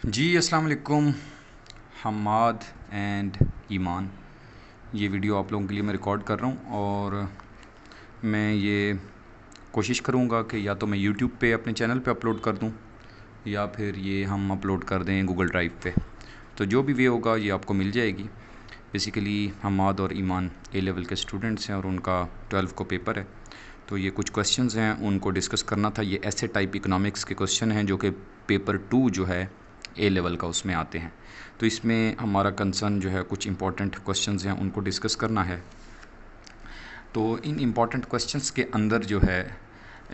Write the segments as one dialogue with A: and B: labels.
A: जी अस्सलाम वालेकुम हम्माद एंड ईमान। ये वीडियो आप लोगों के लिए मैं रिकॉर्ड कर रहा हूँ और मैं ये कोशिश करूँगा कि या तो मैं यूट्यूब पे अपने चैनल पे अपलोड कर दूँ या फिर ये हम अपलोड कर दें गूगल ड्राइव पे। तो जो भी वे होगा ये आपको मिल जाएगी। बेसिकली हम्माद और ईमान ए लेवल के स्टूडेंट्स हैं और उनका 12 को पेपर है, तो ये कुछ क्वेश्चंस हैं उनको डिस्कस करना था। ये ऐसे टाइप इकोनॉमिक्स के क्वेश्चन हैं जो कि पेपर 2 जो है ए लेवल का उसमें आते हैं। तो इसमें हमारा कंसर्न जो है कुछ इंपॉर्टेंट क्वेश्चंस हैं उनको डिस्कस करना है। तो इन इम्पॉर्टेंट क्वेश्चंस के अंदर जो है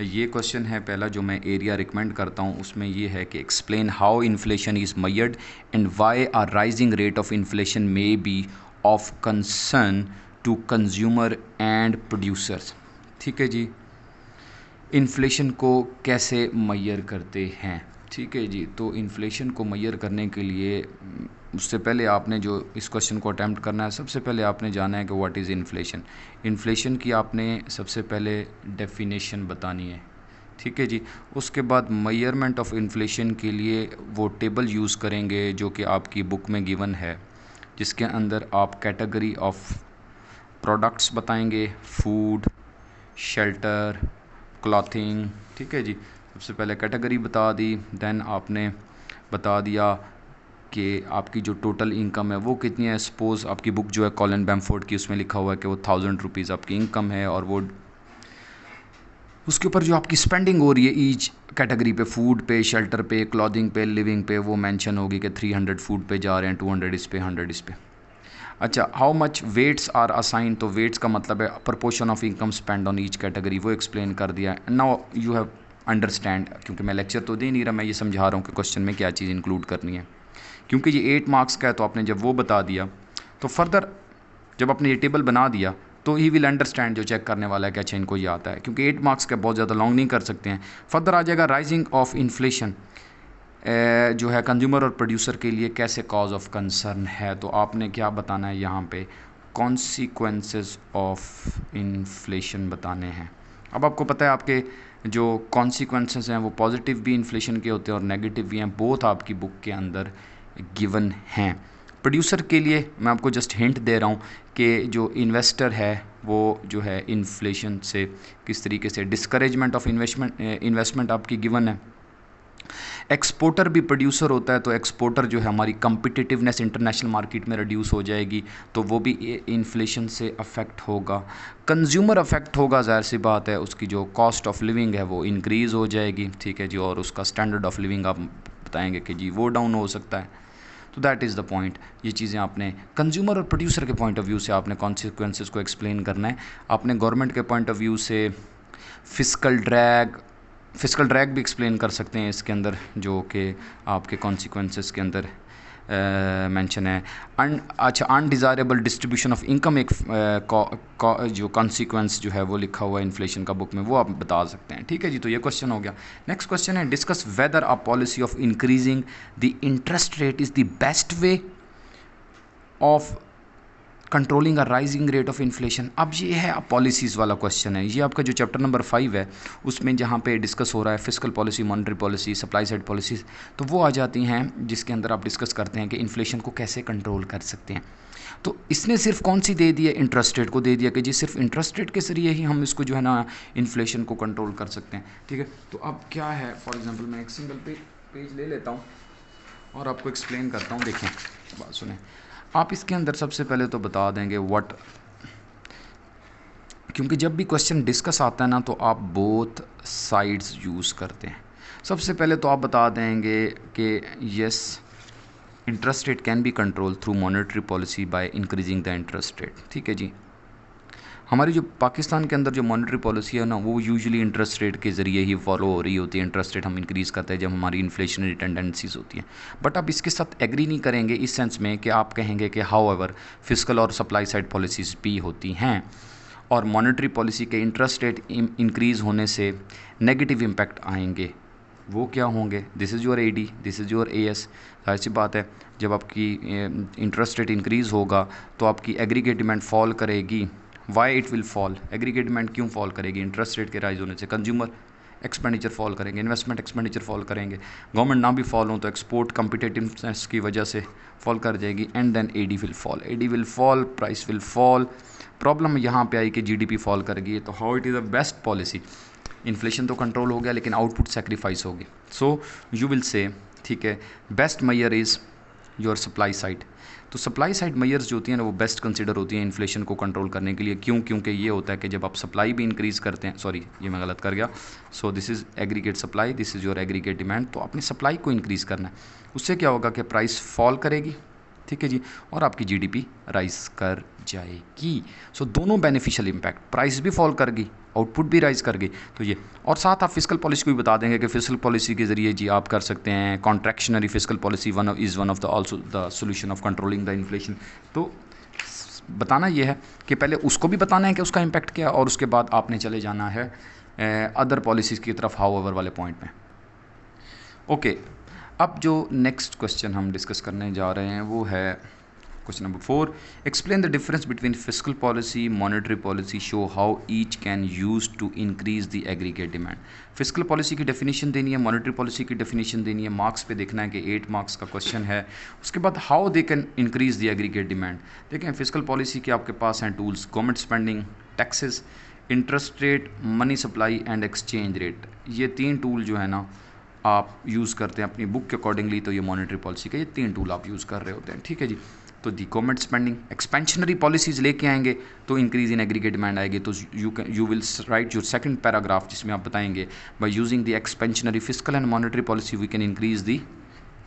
A: ये क्वेश्चन है पहला जो मैं एरिया रिकमेंड करता हूँ, उसमें ये है कि explain how inflation is measured and why a rising rate of inflation may be of concern to consumer and producers. ठीक है जी, इन्फ्लेशन को कैसे मैयर करते हैं। ठीक है जी, तो इन्फ्लेशन को मैयर करने के लिए उससे पहले आपने जो इस क्वेश्चन को अटैम्प्ट करना है, सबसे पहले आपने जाना है कि व्हाट इज़ इन्फ्लेशन। इन्फ्लेशन की आपने सबसे पहले डेफिनेशन बतानी है। ठीक है जी, उसके बाद मेजरमेंट ऑफ इन्फ्लेशन के लिए वो टेबल यूज़ करेंगे जो कि आपकी बुक में गिवन है, जिसके अंदर आप कैटेगरी ऑफ प्रोडक्ट्स बताएंगे, फूड, शेल्टर, क्लॉथिंग। ठीक है जी, सबसे पहले कैटेगरी बता दी, देन आपने बता दिया कि आपकी जो टोटल इनकम है वो कितनी है। सपोज़ आपकी बुक जो है कॉलिन बैम्फोर्ड की, उसमें लिखा हुआ है कि वो 1000 रुपीज़ आपकी इनकम है और वो उसके ऊपर जो आपकी स्पेंडिंग हो रही है ईच कैटेगरी पे, फूड पे, शेल्टर पे, क्लॉथिंग पे, लिविंग पे, वो मेंशन होगी कि 300 फूड पे जा रहे हैं, 200 इस पे, 100 इस पे। अच्छा, how much weights are assign, तो वेट्स का मतलब है proportion of income spend on each category, वो एक्सप्लेन कर दिया। नाउ यू हैव अंडरस्टैंड, क्योंकि मैं लेक्चर तो दे नहीं रहा, मैं ये समझा रहा हूँ कि क्वेश्चन में क्या चीज़ इंक्लूड करनी है। क्योंकि ये 8 मार्क्स का है तो आपने जब वो बता दिया तो फर्दर जब आपने ये टेबल बना दिया तो ही विल अंडरस्टैंड जो चेक करने वाला है कि अच्छा इनको ये आता है। क्योंकि 8 मार्क्स का बहुत ज़्यादा लॉन्ग नहीं कर सकते हैं। फर्दर आ जाएगा राइजिंग ऑफ इन्फ्लेशन जो है कंज्यूमर और प्रोड्यूसर के लिए कैसे कॉज ऑफ कंसर्न है। तो आपने क्या बताना है यहाँ पे, कॉन्सिक्वेंसेस ऑफ इन्फ्लेशन बताने हैं। अब आपको पता है आपके जो कॉन्सिक्वेंसेस हैं वो पॉजिटिव भी इन्फ्लेशन के होते हैं और नेगेटिव भी हैं, बोथ आपकी बुक के अंदर गिवन हैं। प्रोड्यूसर के लिए मैं आपको जस्ट हिंट दे रहा हूँ कि जो इन्वेस्टर है वो जो है इन्फ्लेशन से किस तरीके से, डिस्करेजमेंट ऑफ इन्वेस्टमेंट आपकी गिवन है। एक्सपोर्टर भी प्रोड्यूसर होता है, तो एक्सपोर्टर जो है हमारी कम्पिटिटिवनेस इंटरनेशनल मार्केट में रिड्यूस हो जाएगी, तो वो भी इन्फ्लेशन से अफेक्ट होगा। कंज्यूमर अफेक्ट होगा, ज़ाहिर सी बात है, उसकी जो कॉस्ट ऑफ लिविंग है वो इंक्रीज़ हो जाएगी। ठीक है जी, और उसका स्टैंडर्ड ऑफ लिविंग आप बताएंगे कि जी वो डाउन हो सकता है। तो दैट इज़ द पॉइंट। ये चीज़ें आपने कंज्यूमर और प्रोड्यूसर के पॉइंट ऑफ व्यू से आपने कॉन्सिक्वेंसेस को एक्सप्लेन करना है। आपने गवर्नमेंट के पॉइंट ऑफ व्यू से फिस्कल ड्रैग भी एक्सप्लेन कर सकते हैं इसके अंदर, जो कि आपके कॉन्सिक्वेंसेस के अंदर मेंशन है। अच्छा, अनडिज़ायरेबल डिस्ट्रीब्यूशन ऑफ इनकम एक जो कॉन्सिक्वेंस जो है वो लिखा हुआ है इन्फ्लेशन का बुक में, वो आप बता सकते हैं। ठीक है जी, तो ये क्वेश्चन हो गया। नेक्स्ट क्वेश्चन है discuss whether a policy of increasing the interest rate is the best way of controlling a rising rate of inflation. अब ये है पॉलिसीज़ वाला क्वेश्चन है। ये आपका जो चैप्टर नंबर 5 है उसमें जहाँ पे डिस्कस हो रहा है fiscal policy, monetary policy, supply side policies, तो वो आ जाती हैं जिसके अंदर आप डिस्कस करते हैं कि इन्फ्लेशन को कैसे कंट्रोल कर सकते हैं। तो इसने सिर्फ कौन सी दे दी है, इंटरेस्ट रेट को दे दिया कि जी सिर्फ इंटरेस्ट रेट के जरिए ही हम इसको जो है ना इन्फ्लेशन को कंट्रोल कर सकते हैं। ठीक है, तो अब क्या है, फॉर एग्जाम्पल मैं एक सिंगल पेज ले लेता हूँ और आपको एक्सप्लेन करता हूँ। देखें, बात सुने आप, इसके अंदर सबसे पहले तो बता देंगे व्हाट, क्योंकि जब भी क्वेश्चन डिस्कस आता है ना तो आप बोथ साइड्स यूज़ करते हैं। सबसे पहले तो आप बता देंगे कि yes, interest rate can be control through monetary policy by increasing the interest rate. ठीक है जी, हमारी जो पाकिस्तान के अंदर जो मॉनेटरी पॉलिसी है ना वो यूजुअली इंटरेस्ट रेट के ज़रिए ही फॉलो हो रही होती है। इंटरेस्ट रेट हम इंक्रीज़ करते हैं जब हमारी इन्फ्लेशनरी टेंडेंसीज होती हैं। बट आप इसके साथ एग्री नहीं करेंगे इस सेंस में कि आप कहेंगे कि हाउ एवर फिस्कल और सप्लाई साइड पॉलिसीज़ भी होती हैं और मॉनेटरी पॉलिसी के इंटरेस्ट रेट इंक्रीज़ होने से नेगेटिव इम्पैक्ट आएंगे। वो क्या होंगे, this is your AD, this is your AS। जाहिर सी बात है, जब आपकी इंटरेस्ट रेट इंक्रीज़ होगा तो आपकी एग्रीगेट डिमांड फॉल करेगी। Why it will fall, aggregate demand क्यों फॉल करेगी, इंटरेस्ट रेट के राइज होने से। कंज्यूमर एक्सपेंडिचर फॉल करेंगे, इन्वेस्टमेंट एक्सपेंडिचर फॉल करेंगे, गवर्नमेंट ना भी फॉल हो तो एक्सपोर्ट कम्पिटिटिवनेस की वजह से फॉल कर जाएगी, and then AD will fall, price will fall. Problem यहाँ पे आई कि जीडीपी फॉल कर गई, तो how it is a best policy, inflation तो कंट्रोल हो गया लेकिन आउटपुट सेक्रीफाइस होगी। सो यू विल से ठीक है best measure is your supply side. तो सप्लाई साइड मेजर्स जो होती हैं ना वो बेस्ट कंसिडर होती हैं इन्फ्लेशन को कंट्रोल करने के लिए। क्यों? क्योंकि ये होता है कि जब आप सप्लाई भी इंक्रीज़ करते हैं, सॉरी ये मैं गलत कर गया, so this is aggregate supply, this is your aggregate demand. तो अपनी सप्लाई को इंक्रीज़ करना है, उससे क्या होगा कि प्राइस फॉल करेगी, ठीक है जी, और आपकी जीडीपी राइज कर जाएगी। सो दोनों बेनिफिशियल इम्पैक्ट, प्राइस भी फॉल कर गई, आउटपुट भी राइज कर गई। तो ये, और साथ आप फिस्कल पॉलिसी को भी बता देंगे कि फिस्कल पॉलिसी के ज़रिए जी आप कर सकते हैं contractionary fiscal policy is one of the also the solution of controlling the inflation. तो बताना ये है कि पहले उसको भी बताना है कि उसका इम्पैक्ट क्या है, और उसके बाद आपने चले जाना है अदर पॉलिसीज़ की तरफ, हाउ एवर वाले पॉइंट में। ओके, अब जो नेक्स्ट क्वेश्चन हम डिस्कस करने जा रहे हैं वो है question number 4। Explain the difference between fiscal policy, monetary policy, show how each can use to increase the aggregate demand. Fiscal policy की डेफिनेशन देनी है, मॉनेटरी पॉलिसी की डेफिनेशन देनी है, मार्क्स पे देखना है कि 8 मार्क्स का क्वेश्चन है। उसके बाद how they can increase the aggregate demand. देखें फिस्कल पॉलिसी के आपके पास हैं tools, government spending, taxes, interest rate, money supply and exchange rate. ये 3 टूल जो है ना आप यूज़ करते हैं अपनी बुक के अकॉर्डिंगली। तो ये मॉनेटरी पॉलिसी के ये 3 टूल आप यूज़ कर रहे होते हैं, ठीक है जी। तो the government spending, expansionary policies लेके आएंगे तो इंक्रीज इन एग्रीगेट डिमांड आएगी। तो you will write your second paragraph जिसमें आप बताएंगे by using the expansionary fiscal and monetary policy we can increase the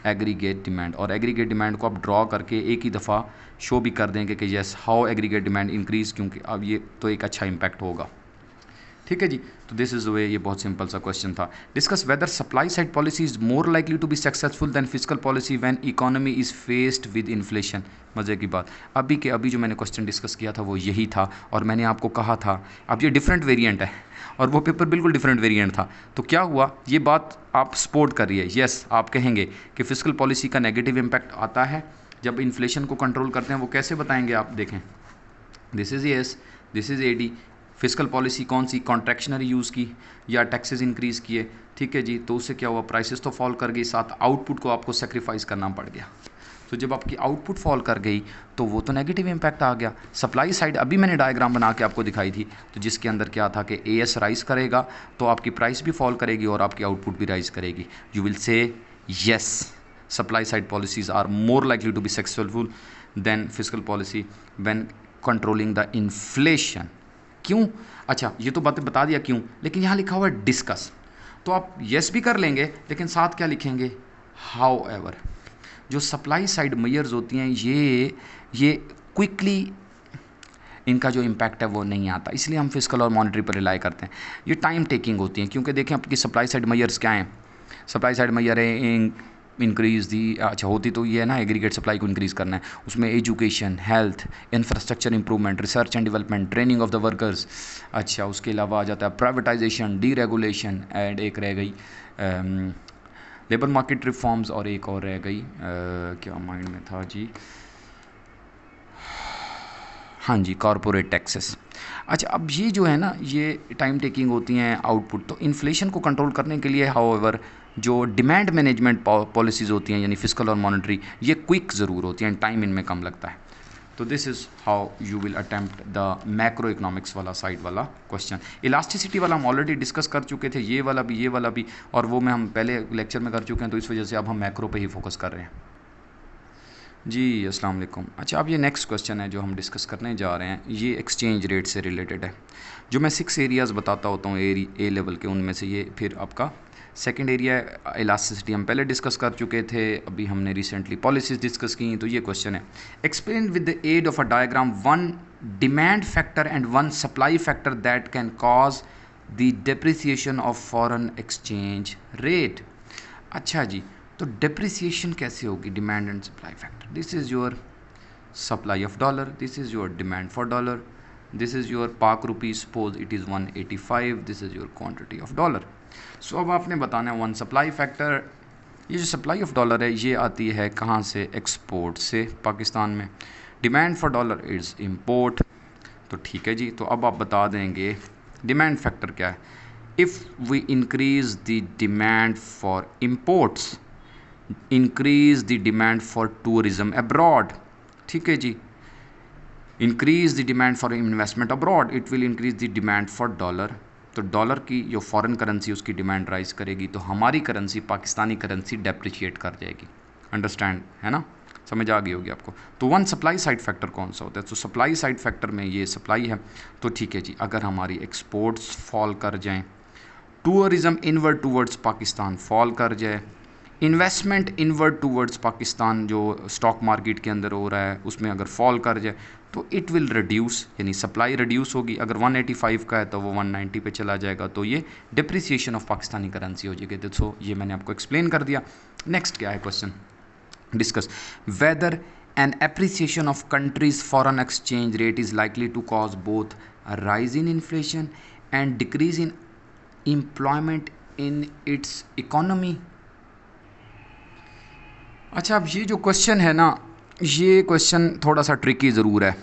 A: aggregate demand. और एग्रीगेट डिमांड को आप ड्रॉ करके एक ही दफ़ा शो भी कर देंगे कि yes how aggregate demand increase, क्योंकि अब ये तो एक अच्छा इम्पैक्ट होगा, ठीक है जी। तो दिस इज़ द वे, ये बहुत सिंपल सा क्वेश्चन था। Discuss whether supply side policy is more likely to be successful than fiscal policy when economy is faced with inflation. मज़े की बात, अभी के अभी जो मैंने क्वेश्चन डिस्कस किया था वो यही था, और मैंने आपको कहा था अब ये डिफरेंट वेरिएंट है और वो पेपर बिल्कुल डिफरेंट वेरिएंट था। तो क्या हुआ, ये बात आप सपोर्ट कर रही है, यस आप कहेंगे कि फिस्कल पॉलिसी का नेगेटिव इम्पैक्ट आता है जब इन्फ्लेशन को कंट्रोल करते हैं। वो कैसे बताएंगे आप देखें, this is S, this is AD. Fiscal policy कौन सी, कॉन्ट्रैक्शनरी यूज़ की या टैक्सेस इंक्रीज़ किए, ठीक है जी। तो उससे क्या हुआ, प्राइसेस तो फॉल कर गई, साथ आउटपुट को आपको सेक्रीफाइस करना पड़ गया। तो जब आपकी आउटपुट फॉल कर गई तो वो तो नेगेटिव इम्पैक्ट आ गया। सप्लाई साइड अभी मैंने डायग्राम बना के आपको दिखाई थी, तो जिसके अंदर क्या था कि एएस राइज करेगा तो आपकी प्राइस भी फॉल करेगी और आपकी आउटपुट भी राइज करेगी। You will say yes supply side policies are more likely to be successful than fiscal policy when controlling the inflation. क्यों? अच्छा ये तो बातें बता दिया क्यों, लेकिन यहाँ लिखा हुआ है डिस्कस, तो आप येस भी कर लेंगे लेकिन साथ क्या लिखेंगे, हाउ एवर। जो सप्लाई साइड मेजर्स होती हैं ये क्विकली इनका जो इम्पैक्ट है वो नहीं आता, इसलिए हम फिस्कल और मॉनेटरी पर रिलाई करते हैं। ये टाइम टेकिंग होती हैं, क्योंकि देखें आपकी सप्लाई साइड मेजर्स क्या हैं। सप्लाई साइड मेजर है इंक्रीज़ दी, अच्छा होती तो ये है ना एग्रीगेट सप्लाई को इंक्रीज़ करना है, उसमें education, health, infrastructure improvement, research and development, training of the workers. अच्छा उसके अलावा आ जाता है प्राइवेटाइजेशन, डीरेगुलेशन, एंड एक रह गई लेबर मार्केट रिफॉर्म्स, और एक और रह गई क्या माइंड में था जी, हाँ जी कॉरपोरेट टैक्सेस। अच्छा अब ये जो है ना ये टाइम टेकिंग होती हैं आउटपुट। तो इन्फ्लेशन को कंट्रोल करने के लिए हाउएवर जो डिमांड मैनेजमेंट पॉलिसीज़ होती हैं यानी फिस्कल और मॉनेटरी, ये क्विक ज़रूर होती हैं, टाइम इनमें कम लगता है। तो this is how you will attempt the macro economics वाला साइड वाला क्वेश्चन। इलास्टिसिटी वाला हम ऑलरेडी डिस्कस कर चुके थे, ये वाला भी, और वो में हम पहले लेक्चर में कर चुके हैं, तो इस वजह से अब हम मैक्रो पे ही फोकस कर रहे हैं जी। अस्सलाम वालेकुम। अच्छा अब ये नेक्स्ट क्वेश्चन है जो हम डिस्कस करने जा रहे हैं, ये एक्सचेंज रेट से रिलेटेड है। जो मैं 6 एरियाज़ बताता होता हूँ ए लेवल के, उनमें से ये फिर आपका सेकंड एरिया इलास्टिसिटी हम पहले डिस्कस कर चुके थे, अभी हमने रिसेंटली पॉलिसीज़ डिस्कस की। तो ये क्वेश्चन है, explain with the aid of a diagram one demand factor and one supply factor that can cause the depreciation of foreign exchange rate. अच्छा जी, तो डेप्रिसिएशन कैसे होगी, demand and supply factor. This is your supply of dollar, this is your demand for dollar, this is your Pak rupee, suppose it is 185, this is your quantity of dollar. So अब आपने बताना है one supply factor. ये जो supply of dollar है ये आती है कहाँ से, एक्सपोर्ट से पाकिस्तान में। Demand for dollar is import. तो ठीक है जी, तो अब आप बता देंगे डिमांड फैक्टर क्या है। if we increase the demand for imports, increase the demand for tourism abroad, ठीक है जी, increase the demand for investment abroad, it will increase the demand for dollar. तो डॉलर की जो फॉरेन करेंसी उसकी demand rise करेगी, तो हमारी currency Pakistani currency depreciate कर जाएगी। अंडरस्टैंड है ना, समझ आ गई होगी आपको। तो वन सप्लाई साइड फैक्टर कौन सा होता है, तो सप्लाई साइड फैक्टर में ये सप्लाई है। तो ठीक है जी, अगर हमारी एक्सपोर्ट्स फॉल कर जाएं, tourism inward towards Pakistan fall कर जाए, इन्वेस्टमेंट इनवर्ड टूवर्ड्स पाकिस्तान जो स्टॉक मार्केट के अंदर हो रहा है उसमें अगर फॉल कर जाए, तो इट विल रिड्यूस, यानी सप्लाई रिड्यूस होगी। अगर 185 का है तो वो 190 पे चला जाएगा, तो ये डिप्रिसिएशन ऑफ पाकिस्तानी करेंसी हो जाएगी। तो ये मैंने आपको एक्सप्लेन कर दिया। नेक्स्ट क्या है question, discuss whether an appreciation of country's foreign exchange rate is likely to cause both rise in inflation and decrease in employment in its economy. अच्छा, अब ये जो क्वेश्चन है ना, ये क्वेश्चन थोड़ा सा ट्रिकी ज़रूर है।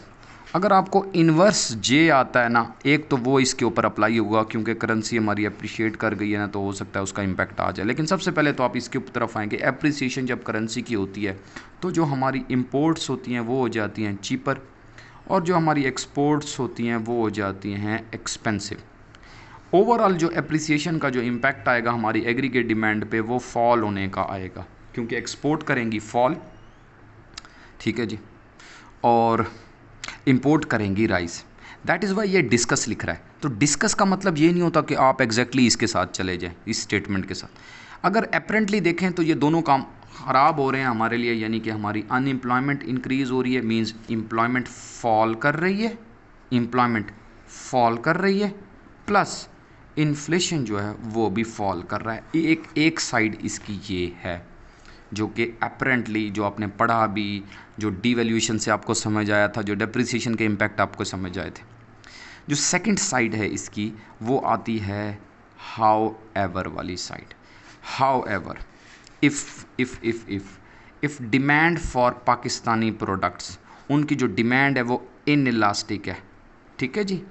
A: अगर आपको इन्वर्स जे आता है ना, एक तो वो इसके ऊपर अप्लाई होगा क्योंकि करेंसी हमारी अप्रिशिएट कर गई है ना, तो हो सकता है उसका इम्पैक्ट आ जाए। लेकिन सबसे पहले तो आप इसके तरफ आएंगे, एप्रिसिएशन जब करेंसी की होती है तो जो हमारी इम्पोर्ट्स होती हैं वो हो जाती हैं चीपर, और जो हमारी एक्सपोर्ट्स होती हैं वो हो जाती हैं एक्सपेंसिव। ओवरऑल जो एप्रिसिएशन का जो इम्पैक्ट आएगा हमारी एग्रीगेट डिमांड पे, वो फॉल होने का आएगा, क्योंकि एक्सपोर्ट करेंगी फॉल, ठीक है जी, और इंपोर्ट करेंगी राइस। दैट इज़ वाई ये डिस्कस लिख रहा है। तो डिस्कस का मतलब ये नहीं होता कि आप एग्जैक्टली इसके साथ चले जाएं, इस स्टेटमेंट के साथ। अगर अपेरेंटली देखें तो ये दोनों काम ख़राब हो रहे हैं हमारे लिए, यानी कि हमारी अनएम्प्लॉयमेंट इंक्रीज़ हो रही है, मींस एम्प्लॉयमेंट फॉल कर रही है, एम्प्लॉयमेंट फॉल कर रही है, प्लस इन्फ्लेशन जो है वो भी फॉल कर रहा है। एक साइड इसकी ये है जो कि अपेरेंटली जो आपने पढ़ा भी, जो डीवैल्यूएशन से आपको समझ आया था, जो डेप्रिसिएशन के इम्पैक्ट आपको समझ आए थे। जो सेकंड साइड है इसकी वो आती है हाउ एवर वाली side. However if demand for Pakistani products, उनकी जो डिमांड है वो इनइलास्टिक है, ठीक है जी,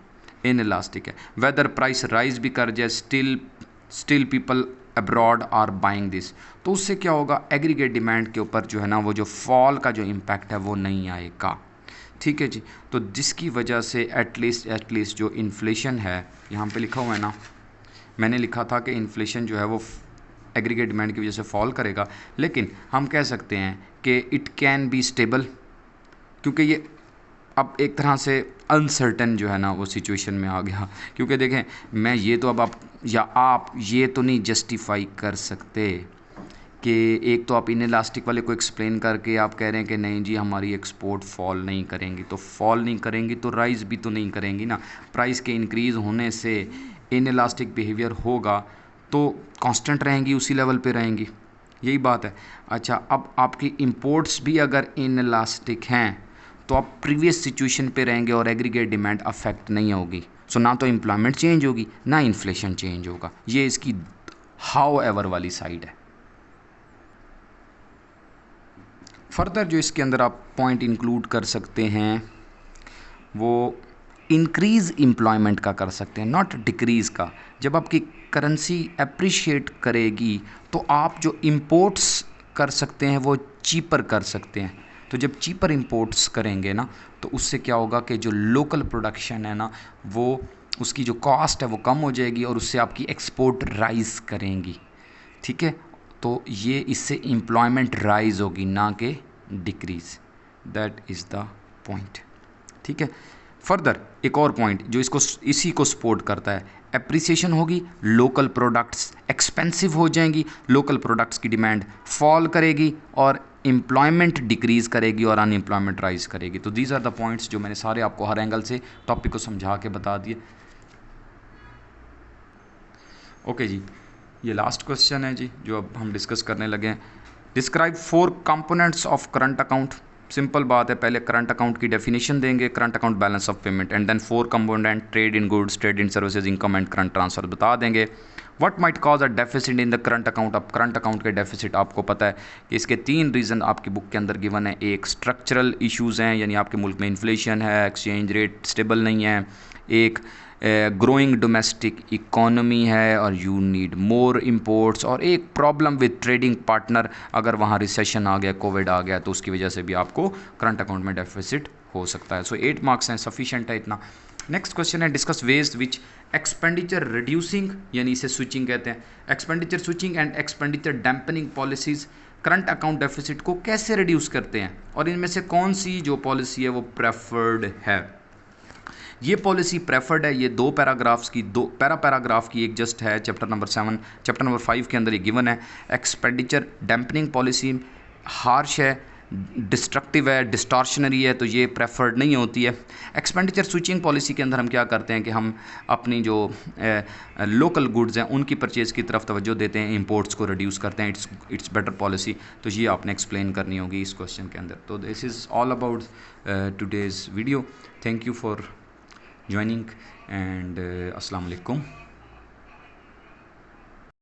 A: इनइलास्टिक है। वेदर प्राइस राइज भी कर जाए, still people abroad are buying this, तो उससे क्या होगा, एग्रीगेट डिमांड के ऊपर जो है ना वो जो फॉल का जो इम्पैक्ट है वो नहीं आएगा, ठीक है जी। तो जिसकी वजह से एटलीस्ट जो इन्फ्लेशन है, यहाँ पे लिखा हुआ है ना, मैंने लिखा था कि इन्फ्लेशन जो है वो एग्रीगेट डिमांड की वजह से फॉल करेगा, लेकिन हम कह सकते हैं कि इट कैन बी स्टेबल, क्योंकि ये अब एक तरह से अनसर्टन जो है ना वो सिचुएशन में आ गया। क्योंकि देखें, मैं ये तो अब आप ये तो नहीं जस्टिफाई कर सकते कि एक तो आप इनइलास्टिक वाले को एक्सप्लेन करके आप कह रहे हैं कि नहीं जी हमारी एक्सपोर्ट फॉल नहीं करेंगी, तो फॉल नहीं करेंगी तो राइज भी तो नहीं करेंगी ना। प्राइस के इंक्रीज़ होने से इनइलास्टिक बिहेवियर होगा तो कांस्टेंट रहेंगी, उसी लेवल पे रहेंगी, यही बात है। अच्छा, अब आपकी इंपोर्ट्स भी अगर इनइलास्टिक हैं तो आप प्रीवियस सिचुएशन पे रहेंगे और एग्रीगेट डिमांड अफेक्ट नहीं होगी। सो ना तो एम्प्लॉयमेंट चेंज होगी ना इन्फ्लेशन चेंज होगा। ये इसकी हाउ एवर वाली साइड है। फर्दर जो इसके अंदर आप पॉइंट इंक्लूड कर सकते हैं वो इंक्रीज़ एम्प्लॉयमेंट का कर सकते हैं, नॉट डिक्रीज़ का। जब आपकी करेंसी अप्रिशिएट करेगी तो आप जो इंपोर्ट्स कर सकते हैं वो चीपर कर सकते हैं। तो जब चीपर इंपोर्ट्स करेंगे ना तो उससे क्या होगा कि जो लोकल प्रोडक्शन है ना वो उसकी जो कॉस्ट है वो कम हो जाएगी और उससे आपकी एक्सपोर्ट राइज करेंगी, ठीक है। तो ये इससे एम्प्लॉयमेंट राइज होगी ना कि decrease. That is the point, ठीक है। फर्दर एक और पॉइंट जो इसको इसी को सपोर्ट करता है, एप्रिसिएशन होगी, लोकल प्रोडक्ट्स एक्सपेंसिव हो जाएंगी, लोकल प्रोडक्ट्स की डिमांड फॉल करेगी और एम्प्लॉयमेंट डिक्रीज़ करेगी और अनएम्प्लॉयमेंट राइज करेगी। तो दीज आर द पॉइंट्स जो मैंने सारे आपको हर एंगल से टॉपिक को समझा के बता दिए। ओके जी, ये लास्ट क्वेश्चन है जी जो अब हम डिस्कस करने लगे हैं। Describe 4 components of current account. Simple बात है, पहले करंट अकाउंट की डेफिनेशन देंगे, current account balance of payment, and then 4 component trade in goods, trade in services, income and current transfer बता देंगे। What might cause a deficit in the current account. अब current account के deficit आपको पता है कि इसके 3 रीज़न आपकी बुक के अंदर गिवन है। एक स्ट्रक्चरल इश्यूज़ हैं, यानी आपके मुल्क में इन्फ्लेशन है, एक्सचेंज रेट स्टेबल नहीं है, एक ग्रोइंग डोमेस्टिक इकोनॉमी है और यू नीड मोर इंपोर्ट्स, और एक प्रॉब्लम विद ट्रेडिंग पार्टनर, अगर वहाँ रिसेशन आ गया, कोविड आ गया, तो उसकी वजह से भी आपको करंट अकाउंट में डेफिसिट हो सकता है। सो 8 मार्क्स हैं, सफिशिएंट है इतना। नेक्स्ट क्वेश्चन है discuss ways which expenditure reducing, यानी इसे स्विचिंग कहते हैं, expenditure switching and expenditure dampening policies current account deficit को कैसे रिड्यूस करते हैं, और इनमें से कौन सी जो पॉलिसी है वो प्रेफर्ड है। ये पॉलिसी प्रेफर्ड है, ये दो पैराग्राफ की एक जस्ट है, चैप्टर नंबर 5 के अंदर ये गिवन है। एक्सपेंडिचर डैम्पनिंग पॉलिसी हार्श है, डिस्ट्रक्टिव है, डिस्टॉर्शनरी है, तो ये प्रेफर्ड नहीं होती है। एक्सपेंडिचर स्विचिंग पॉलिसी के अंदर हम क्या करते हैं कि हम अपनी जो लोकल गुड्स हैं उनकी परचेज़ की तरफ तवज्जो देते हैं, इंपोर्ट्स को रिड्यूस करते हैं। इट्स बेटर पॉलिसी, तो ये आपने एक्सप्लेन करनी होगी इस क्वेश्चन के अंदर। तो this is all about today's video. Thank you for joining and assalamu alaikum।